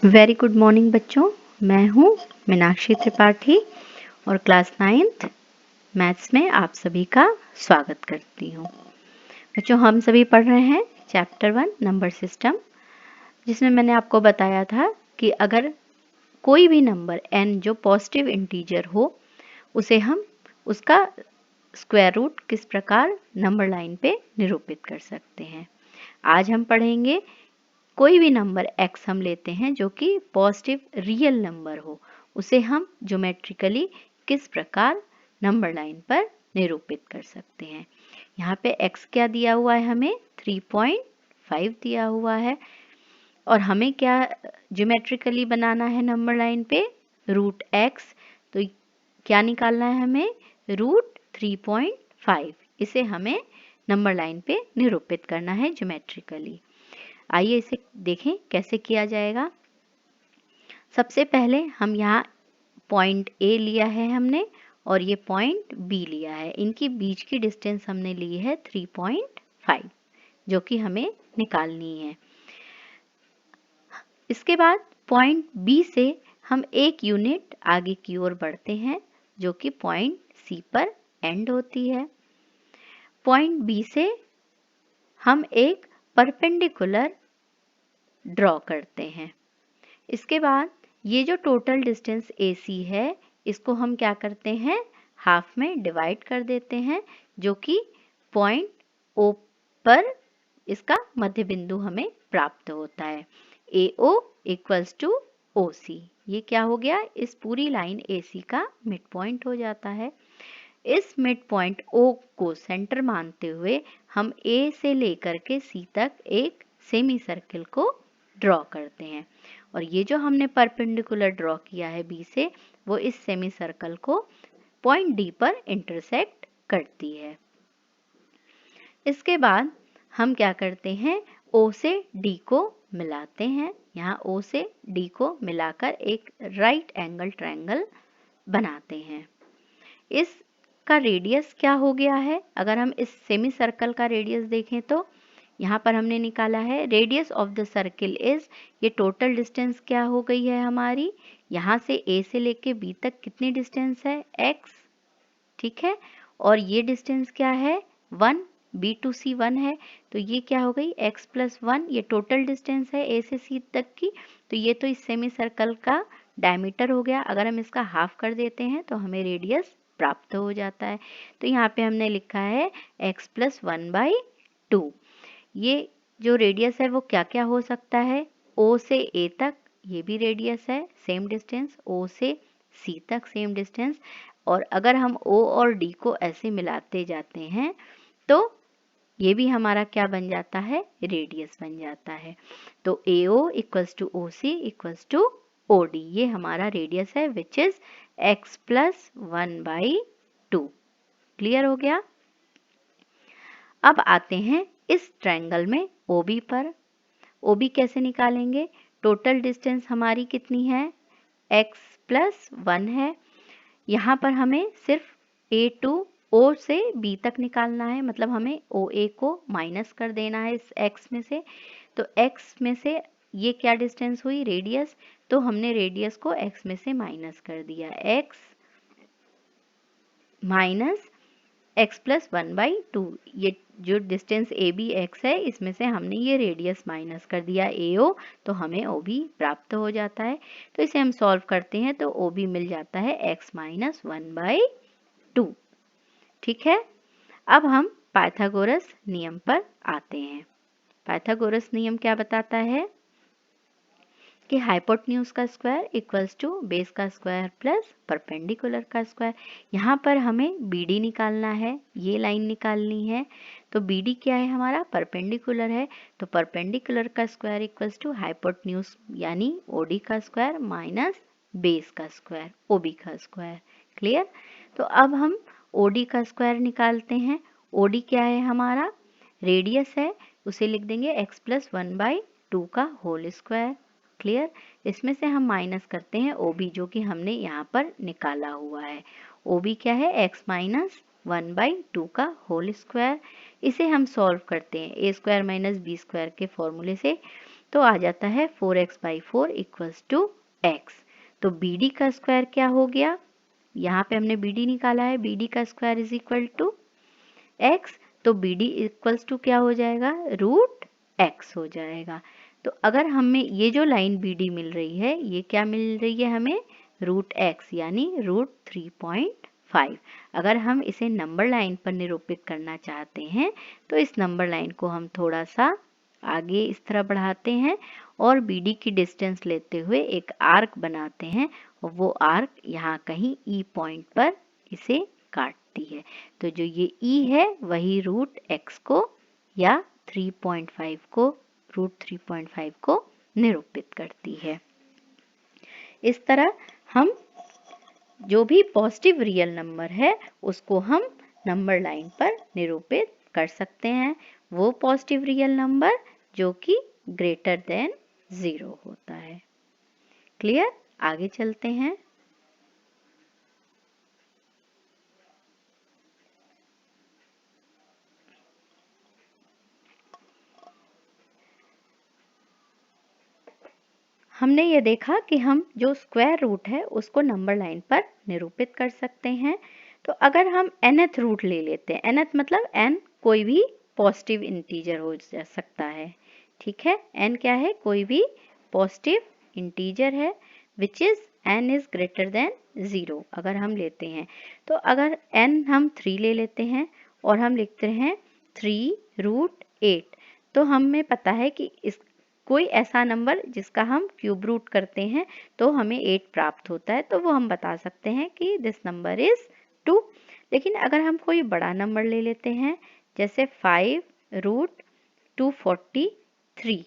Very good morning बच्चों। मैं हूँ मीनाक्षी त्रिपाठी और क्लास 9th मैथ्स में आप सभी का स्वागत करती हूँ। बच्चों, हम सभी पढ़ रहे हैं चैप्टर 1 नंबर सिस्टम, जिसमें मैंने आपको बताया था कि अगर कोई भी नंबर n जो पॉजिटिव इंटीजर हो, उसे हम उसका स्क्वायर रूट किस प्रकार नंबर लाइन पे निरूपित कर सकते हैं। आज हम पढ़ेंगे कोई भी नंबर x हम लेते हैं जो कि पॉजिटिव रियल नंबर हो, उसे हम ज्योमेट्रिकली किस प्रकार नंबर लाइन पर निरूपित कर सकते हैं। यहाँ पे x क्या दिया हुआ है, हमें 3.5 दिया हुआ है और हमें क्या ज्योमेट्रिकली बनाना है नंबर लाइन पे, रूट x। तो क्या निकालना है हमें, रूट 3.5। इसे हमें नंबर लाइन पे निरूपित करना है ज्योमेट्रिकली। आइए इसे देखें कैसे किया जाएगा। सबसे पहले हम यहाँ पॉइंट ए लिया है हमने और ये पॉइंट बी लिया है। इनकी बीच की डिस्टेंस हमने ली है 3.5, जो कि हमें निकालनी है। इसके बाद पॉइंट बी से हम एक यूनिट आगे की ओर बढ़ते हैं, जो कि पॉइंट सी पर एंड होती है। पॉइंट बी से हम एक परपेंडिकुलर ड्रॉ करते हैं। इसके बाद ये जो टोटल डिस्टेंस AC है, इसको हम क्या करते हैं, हाफ में डिवाइड कर देते हैं, जो कि पॉइंट O पर इसका मध्य बिंदु हमें प्राप्त होता है। AO equals to OC। ये क्या हो गया, इस पूरी लाइन AC का मिड पॉइंट हो जाता है। इस मिड पॉइंट O को सेंटर मानते हुए हम A से लेकर के C तक एक सेमी सर्किल को ड्रॉ करते हैं और ये जो हमने परपेंडिकुलर ड्रॉ किया है बी से, वो इस सेमी सर्कल को पॉइंट डी पर इंटरसेक्ट करती है। इसके बाद हम क्या करते हैं, ओ से डी को मिलाते हैं। यहाँ ओ से डी को मिलाकर एक राइट एंगल ट्रायंगल बनाते हैं। इसका रेडियस क्या हो गया है, अगर हम इस सेमी सर्कल का रेडियस देखें तो यहाँ पर हमने निकाला है radius of the circle is, ये टोटल डिस्टेंस क्या हो गई है हमारी, यहाँ से A से लेके B तक कितनी डिस्टेंस है, x, ठीक है। और ये डिस्टेंस क्या है, 1, B to C 1 है, तो ये क्या हो गई x प्लस 1। ये टोटल डिस्टेंस है A से C तक की, तो ये तो इस सेमी सर्कल का डायमीटर हो गया। अगर हम इसका हाफ कर देते हैं तो हमें रेडियस प्राप्त हो जाता है। तो यहाँ पे हमने लिखा है x प्लस 1/2। ये जो रेडियस है वो क्या क्या हो सकता है, O से A तक ये भी रेडियस है, सेम डिस्टेंस, O से C तक सेम डिस्टेंस। और अगर हम O और D को ऐसे मिलाते जाते हैं तो ये भी हमारा क्या बन जाता है, रेडियस बन जाता है। तो AO equals to OC equals to OD, ये हमारा रेडियस है which is x plus 1/2। Clear हो गया। अब आते हैं इस ट्रायंगल में OB पर। OB कैसे निकालेंगे, टोटल डिस्टेंस हमारी कितनी है, x प्लस 1 है। यहाँ पर हमें सिर्फ A टू O से B तक निकालना है, मतलब हमें OA को माइनस कर देना है इस x में से। तो x में से ये क्या डिस्टेंस हुई, रेडियस, तो हमने रेडियस को x में से माइनस कर दिया, x माइनस x प्लस 1/2। ये जो डिस्टेंस ए बी एक्स है, इसमें से हमने ये रेडियस माइनस कर दिया AO, तो हमें OB प्राप्त हो जाता है। तो इसे हम सॉल्व करते हैं तो OB मिल जाता है x माइनस 1/2। ठीक है। अब हम पाइथागोरस नियम पर आते हैं। पाइथागोरस नियम क्या बताता है कि हाइपोटेन्यूज का स्क्वायर इक्वल्स टू बेस का स्क्वायर प्लस परपेंडिकुलर का स्क्वायर। यहाँ पर हमें BD निकालना है, ये लाइन निकालनी है। तो BD क्या है हमारा, परपेंडिकुलर है, तो परपेंडिकुलर का स्क्वायर इक्वल्स टू हाइपोटेन्यूज यानी OD का स्क्वायर माइनस बेस का स्क्वायर OB का स्क्वायर। क्लियर। तो अब हम OD का स्क्वायर निकालते हैं। OD क्या है हमारा, रेडियस है, उसे लिख देंगे x प्लस 1/2 का होल स्क्वायर। क्लियर। इसमें से हम माइनस करते हैं OB, जो कि हमने यहाँ पर निकाला हुआ है। OB क्या है, x माइनस 1/2 का होल स्क्वायर। इसे हम सॉल्व करते हैं A square minus B square के फॉर्मूले से। तो आ जाता है 4x/4 इक्वल्स टू x। तो BD का स्क्वायर क्या हो गया, यहाँ पे हमने BD निकाला है, BD का square is equal to x, तो BD इक्वल्स टू क्या हो जाएगा, रूट x हो जाएगा। तो अगर हमें ये जो लाइन BD मिल रही है, ये क्या मिल रही है हमें, रूट x यानी रूट 3.5। अगर हम इसे नंबर लाइन पर निरूपित करना चाहते हैं तो इस नंबर लाइन को हम थोड़ा सा आगे इस तरह बढ़ाते हैं और BD की डिस्टेंस लेते हुए एक आर्क बनाते हैं और वो आर्क यहाँ कहीं E पॉइंट पर इसे काटती है। तो जो ये E है वही रूट x को या 3.5 को, रूट 3.5 को निरूपित करती है। इस तरह हम जो भी पॉजिटिव रियल नंबर है उसको हम नंबर लाइन पर निरूपित कर सकते हैं, वो पॉजिटिव रियल नंबर जो कि ग्रेटर देन 0 होता है। क्लियर, आगे चलते हैं। हमने ये देखा कि हम जो स्क्वायर रूट है उसको नंबर लाइन पर निरूपित कर सकते हैं। तो अगर हम nth रूट ले लेते हैं, nth मतलब n कोई भी पॉजिटिव इंटीजर हो सकता है, ठीक है, n क्या है, कोई भी पॉजिटिव इंटीजर है which is n is greater than 0 अगर हम लेते हैं। तो अगर n हम 3 ले लेते हैं और हम लिखते हैं 3 रूट 8, तो हमें पता है कि इस कोई ऐसा नंबर जिसका हम क्यूब रूट करते हैं तो हमें 8 प्राप्त होता है, तो वो हम बता सकते हैं कि दिस नंबर इज 2। लेकिन अगर हम कोई बड़ा नंबर ले लेते हैं जैसे 5 रूट 243,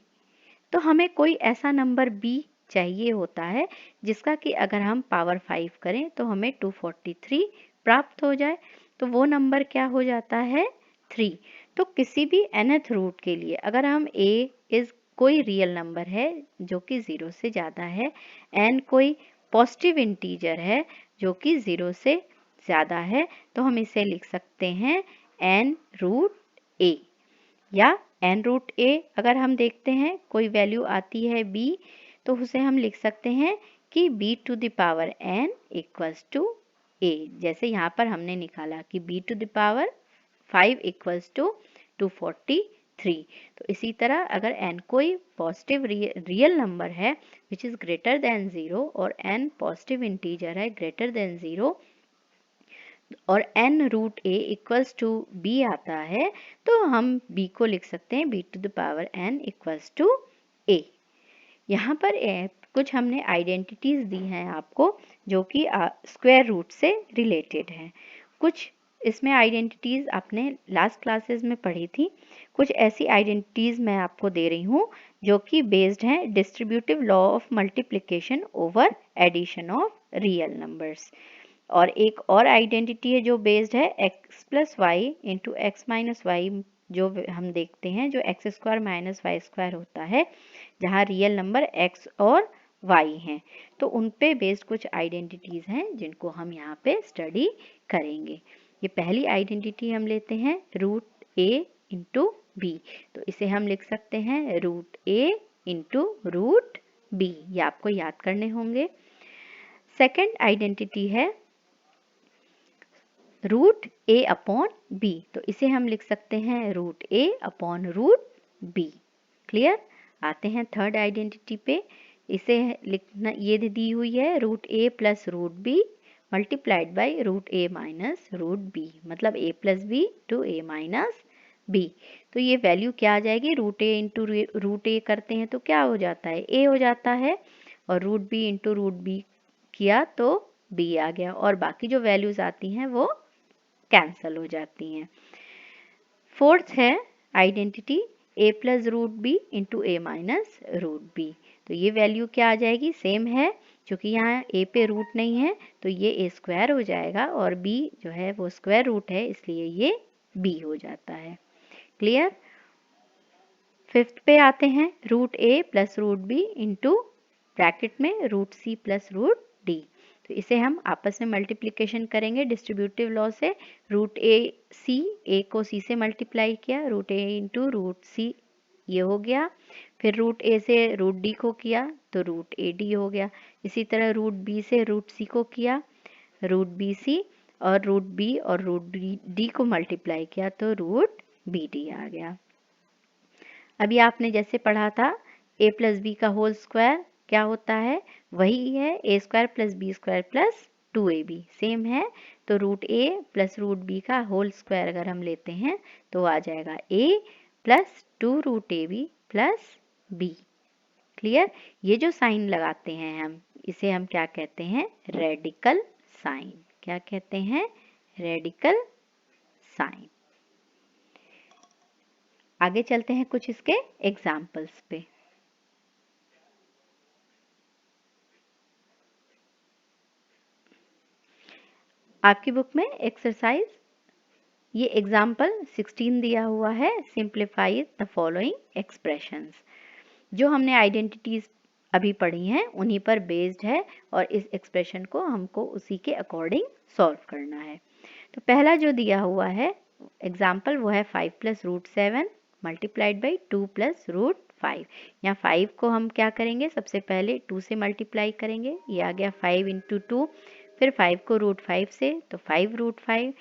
तो हमें कोई ऐसा नंबर b चाहिए होता है जिसका कि अगर हम पावर 5 करें तो हमें 243 प्राप्त हो जाए। तो वो नंबर क्या हो जाता है, 3। तो किसी भी nth रूट के लिए अगर हम a इज कोई रियल नंबर है जो कि 0 से ज़्यादा है, n कोई पॉजिटिव इंटीजर है जो कि 0 से ज़्यादा है, तो हम इसे लिख सकते हैं n रूट a। या n रूट a अगर हम देखते हैं कोई वैल्यू आती है b, तो उसे हम लिख सकते हैं कि b to the power n equals to a। जैसे यहाँ पर हमने निकाला कि b to the power 5 equals to 243। तो इसी तरह अगर n कोई पॉजिटिव रियल नंबर है विच इज ग्रेटर देन 0 और n पॉजिटिव इंटीजर है ग्रेटर देन 0 और n root a equals to b आता है, तो हम b को लिख सकते हैं b to the power n equals to a। यहाँ पर कुछ हमने आइडेंटिटीज दी हैं आपको जो कि स्क्वायर रूट से रिलेटेड हैं। कुछ इसमें आइडेंटिटीज आपने लास्ट क्लासेस में पढ़ी थी, कुछ ऐसी आइडेंटिटीज मैं आपको दे रही हूँ जो कि बेस्ड हैं distributive law of multiplication over addition of real numbers. और एक और आइडेंटिटी है जो बेस्ड है x plus y into x minus y, जो हम देखते हैं जो x square minus y square होता है जहाँ रियल नंबर x और y हैं। तो उन पे बेस्ड कुछ आइडेंटिटीज हैं जिनको हम यहाँ पे स्टडी करेंगे। ये पहली आइडेंटिटी हम लेते हैं रूट a इंटू बी, तो इसे हम लिख सकते हैं root a into root b, ये आपको याद करने होंगे। सेकेंड आइडेंटिटी है रूट a अपॉन बी, तो इसे हम लिख सकते हैं root a upon root b. Clear, आते हैं थर्ड आइडेंटिटी पे। इसे लिखना, ये दी हुई है root a plus root b multiplied by root a minus root b, मतलब a plus b to a minus b. तो ये वैल्यू क्या आ जाएगी, root a into root a करते हैं तो क्या हो जाता है, a हो जाता है, और root b into root b किया तो b आ गया, और बाकी जो वैल्यूज आती हैं वो कैंसल हो जाती हैं। फोर्थ है identity a plus root B into a minus root b, तो ये वैल्यू क्या आ जाएगी, सेम है, क्योंकि यहाँ a पे रूट नहीं है तो ये a स्क्वायर हो जाएगा और b जो है वो स्क्वायर रूट है इसलिए ये b हो जाता है। क्लियर, फिफ्थ पे आते हैं root a plus root B into bracket में root c plus root d, तो इसे हम आपस में मल्टीप्लिकेशन करेंगे डिस्ट्रीब्यूटिव लॉ से। रूट a c, a को c से मल्टीप्लाई किया, root a into root c ये हो गया। फिर रूट ए से रूट डी को किया तो रूट ए डी हो गया। इसी तरह रूट बी से रूट सी को किया, रूट बी सी, और रूट बी और रूट डी को मल्टीप्लाई किया तो रूट बी डी आ गया। अभी आपने जैसे पढ़ा था a प्लस बी का होल स्क्वायर क्या होता है, वही है a square plus b square plus 2ab, same है। तो root a plus root b का होल स्क्वायर अगर हम लेते हैं तो आ जाएगा a plus 2 root ab plus b। Clear. ये जो साइन लगाते हैं हम, इसे हम क्या कहते हैं, रेडिकल साइन। क्या कहते हैं, रेडिकल साइन। आगे चलते हैं कुछ इसके एग्जाम्पल्स पे। आपकी बुक में एक्सरसाइज ये एग्जाम्पल 16 दिया हुआ है, सिंप्लीफाई द फॉलोइंग एक्सप्रेशंस। जो हमने आइडेंटिटीज अभी पढ़ी हैं उन्हीं पर बेस्ड है और इस एक्सप्रेशन को हमको उसी के अकॉर्डिंग सॉल्व करना है। तो पहला जो दिया हुआ है एग्जाम्पल वो है 5 plus root 7 multiplied by 2 plus root 5। यहाँ 5 को हम क्या करेंगे, सबसे पहले 2 से मल्टीप्लाई करेंगे, ये आ गया 5 इंटू 2। फिर 5 को रूट 5 से तो 5 रूट 5।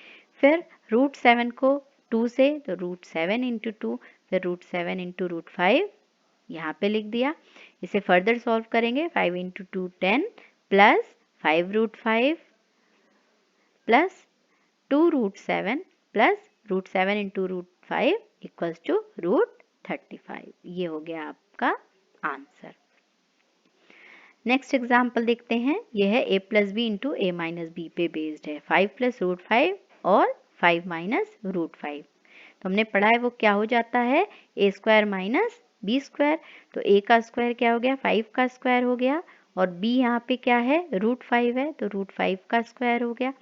फिर रूट 7 को 2 से तो रूट 7 इंटू 2। फिर रूट 7 इंटू रूट 5 यहाँ पे लिख दिया। इसे फर्दर सॉल्व करेंगे, 5 into 2 10 plus 5 root 5 plus 2 root 7 plus root 7 into root 5 equals to root 35। ये हो गया आपका आंसर। नेक्स्ट एग्जाम्पल देखते हैं। यह है a plus b into a minus b पे बेस्ड है। 5 प्लस रूट 5 और 5 माइनस रूट 5। तो हमने पढ़ा है वो क्या हो जाता है, a square minus b square. तो a का स्क्वायर क्या हो गया, 5 का स्क्वायर हो गया, और b यहाँ पे क्या है, रूट 5 है तो रूट 5 का स्क्वायर हो गया।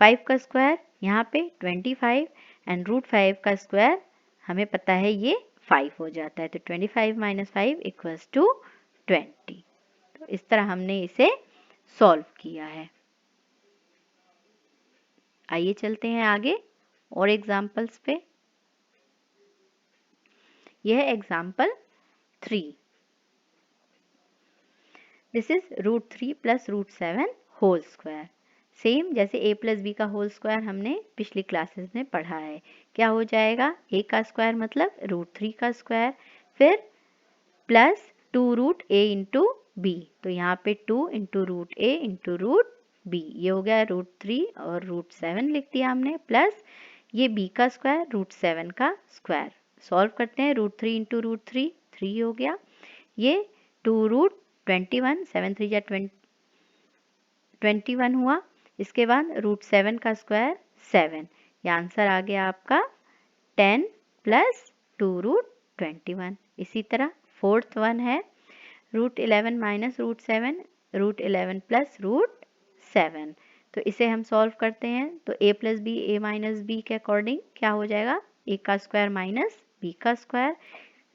5 का स्क्वायर यहाँ पे 25 एंड रूट 5 का स्क्वायर हमें पता है ये 5 हो जाता है। तो 25 माइनस 5 इक्वल्स टू 20। तो इस तरह हमने इसे सॉल्व किया है। आइए चलते हैं आगे और एग्जाम्पल्स पे। यह है example 3। This is root 3 plus root 7 whole square. Same जैसे a प्लस बी का होल स्क्वायर हमने पिछली क्लासेस में पढ़ा है। क्या हो जाएगा, a का स्क्वायर मतलब रूट 3 का स्क्वायर, फिर plus 2 root a into b. तो यहाँ पे 2 into root a into root b, ये हो गया रूट 3 और रूट 7 लिख दिया हमने, प्लस ये b का स्क्वायर रूट 7 का स्क्वायर। सॉल्व करते हैं, रूट 3 इंटू रूट 3 3 हो गया, ये 2 रूट 21 7 3 जा 21 हुआ। इसके बाद रूट 7 का स्क्वायर 7। ये आंसर आ गया आपका 10 प्लस 2 रूट 21। इसी तरह फोर्थ वन है root 11 minus root 7 root 11 plus root 7। तो इसे हम सॉल्व करते हैं तो a plus b a minus b के अकॉर्डिंग क्या हो जाएगा, a का स्क्वायर माइनस b का स्क्वायर।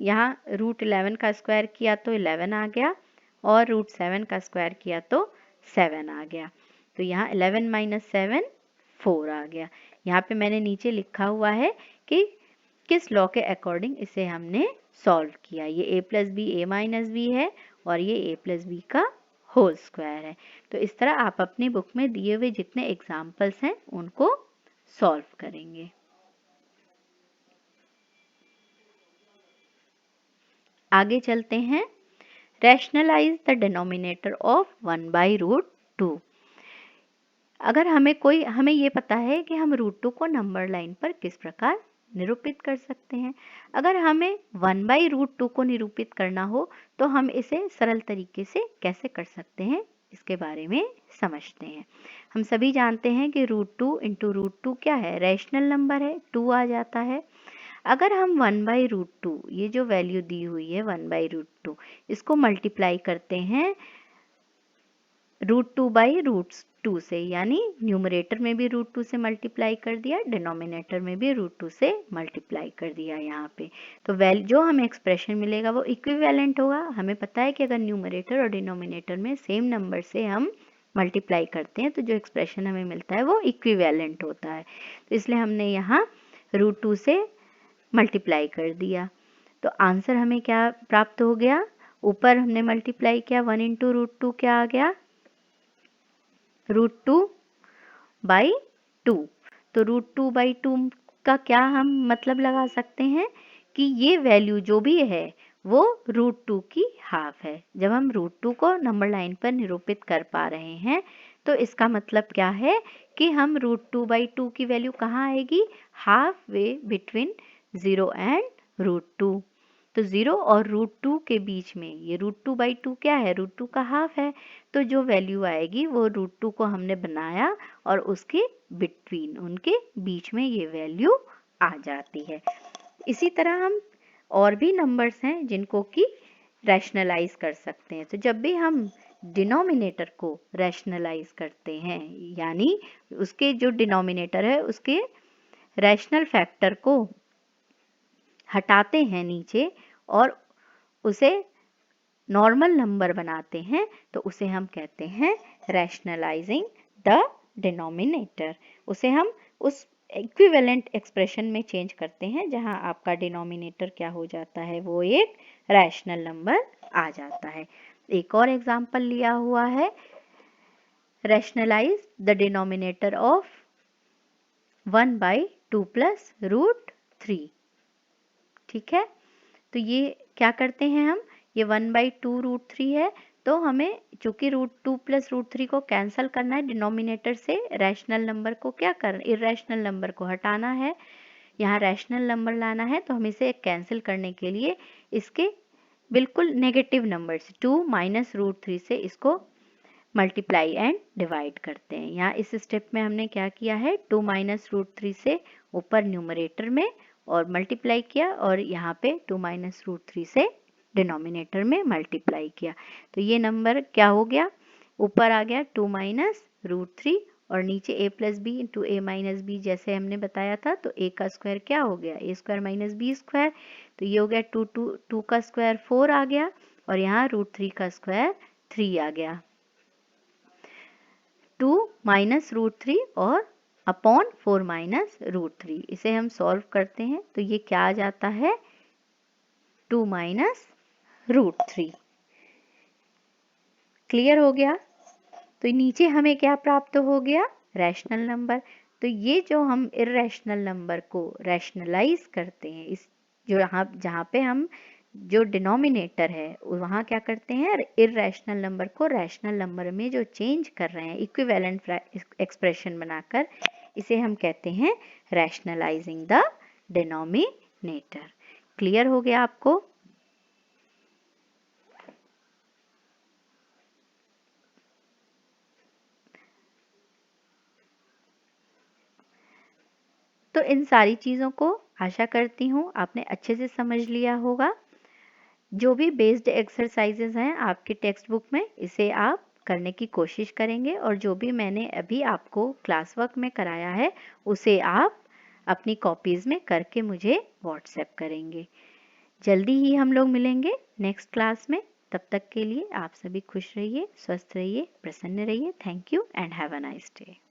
यहाँ रूट 11 का स्क्वायर किया तो 11 आ गया, और रूट 7 का स्क्वायर किया तो 7 आ गया। तो यहाँ 11 माइनस 7 4 आ गया। यहाँ पे मैंने नीचे लिखा हुआ है कि किस लॉ के अकॉर्डिंग इसे हमने सॉल्व किया। ये a plus b a minus b है और ये a प्लस बी का होल स्क्वायर है। तो इस तरह आप अपनी बुक में दिए हुए जितने एग्जाम्पल्स हैं उनको सॉल्व करेंगे। आगे चलते हैं। Rationalise the denominator of 1 by root 2। अगर हमें ये पता है कि हम रूट 2 को नंबर लाइन पर किस प्रकार निरूपित कर सकते हैं। अगर हमें 1 बाई रूट 2 को निरूपित करना हो तो हम इसे सरल तरीके से कैसे कर सकते हैं, इसके बारे में समझते हैं। हम सभी जानते हैं कि रूट 2 इंटू रूट 2 क्या है, रैशनल नंबर है, 2 आ जाता है। अगर हम 1 बाई रूट 2, ये जो वैल्यू दी हुई है 1 बाई रूट 2, इसको मल्टीप्लाई करते हैं रूट 2 बाई रूट 2 से, यानी न्यूमरेटर में भी रूट 2 से मल्टीप्लाई कर दिया, डिनोमिनेटर में भी रूट 2 से मल्टीप्लाई कर दिया यहाँ पे। तो जो हमें एक्सप्रेशन मिलेगा वो इक्विवेलेंट होगा। हमें पता है कि अगर न्यूमरेटर और डिनोमिनेटर में सेम नंबर से हम मल्टीप्लाई करते हैं तो जो एक्सप्रेशन हमें मिलता है वो इक्विवेलेंट होता है। तो इसलिए हमने यहाँ रूट 2 से मल्टीप्लाई कर दिया। तो आंसर हमें क्या प्राप्त हो गया, ऊपर हमने मल्टीप्लाई किया 1 इंटू √2 क्या आ गया, √2/2। तो √2/2 का क्या हम मतलब लगा सकते हैं कि ये वैल्यू जो भी है वो √2 की हाफ है। जब हम √2 को नंबर लाइन पर निरूपित कर पा रहे हैं तो इसका मतलब क्या है कि हम √2/2 की वैल्यू कहाँ आएगी, हाफ वे बिटवीन 0 एंड √2। तो 0 और √2 के बीच में ये √2/2 क्या है, √2 का हाफ है। तो जो वैल्यू आएगी वो √2 को हमने बनाया और उसके बिटवीन, उनके बीच में ये वैल्यू आ जाती है। इसी तरह हम और भी नंबर्स हैं जिनको कि रैशनलाइज कर सकते हैं। तो जब भी हम डिनोमिनेटर को रैशनलाइज करते हैं, यानी उसके जो डिनोमिनेटर है उसके रैशनल फैक्टर को हटाते हैं नीचे और उसे नॉर्मल नंबर बनाते हैं, तो उसे हम कहते हैं रैशनलाइजिंग द डिनोमिनेटर। उसे हम उस इक्विवेलेंट एक्सप्रेशन में चेंज करते हैं जहां आपका डिनोमिनेटर क्या हो जाता है, वो एक रैशनल नंबर आ जाता है। एक और एग्जांपल लिया हुआ है, rationalise the denominator of 1/2 plus √3। ठीक है, तो ये क्या करते हैं हम, ये 1/2 √3 है, तो हमें चूंकि √2 प्लस √3 को कैंसिल करना है डिनोमिनेटर से, रैशनल नंबर को क्या करना, इरेशनल नंबर को हटाना है, यहाँ रैशनल नंबर लाना है। तो हम इसे कैंसिल करने के लिए इसके बिल्कुल नेगेटिव नंबर से 2 माइनस √3 से इसको मल्टीप्लाई एंड डिवाइड करते हैं। यहाँ इस स्टेप में हमने क्या किया है, 2 माइनस √3 से ऊपर न्यूमरेटर में और मल्टीप्लाई किया और यहाँ पे 2 माइनस √3 से डिनोमिनेटर में मल्टीप्लाई किया। तो ये नंबर क्या हो गया, ऊपर आ गया 2 माइनस √3 और नीचे a plus b into a minus b, जैसे हमने बताया था। तो a का स्क्वायर क्या हो गया, a square minus b square. तो ये हो गया 2 का स्क्वायर 4 आ गया और यहाँ √3 का स्क्वायर 3 आ गया। 2 माइनस √3 और अपॉन 4 माइनस √3, इसे हम सॉल्व करते हैं तो ये क्या आ जाता है, 2 माइनस √3। क्लियर हो गया। तो नीचे हमें क्या प्राप्त हो गया, रैशनल नंबर। तो ये जो हम इरेशनल नंबर को रैशनलाइज करते हैं, इस जो यहाँ जहाँ पे हम जो डिनोमिनेटर है वहाँ क्या करते हैं, इरेशनल नंबर को रैशनल नंबर में जो चेंज कर रहे हैं इक्विवेलेंट एक्सप्रेशन बनाकर, इसे हम कहते हैं रैशनलाइजिंग द डिनोमिनेटर। क्लियर हो गया आपको। तो इन सारी चीज़ों को आशा करती हूँ आपने अच्छे से समझ लिया होगा। जो भी बेस्ड एक्सरसाइजेज हैं आपके टेक्स्ट बुक में, इसे आप करने की कोशिश करेंगे और जो भी मैंने अभी आपको क्लास वर्क में कराया है उसे आप अपनी कॉपीज़ में करके मुझे व्हाट्सएप करेंगे। जल्दी ही हम लोग मिलेंगे नेक्स्ट क्लास में। तब तक के लिए आप सभी खुश रहिए, स्वस्थ रहिए, प्रसन्न रहिए। Thank you and have a nice day.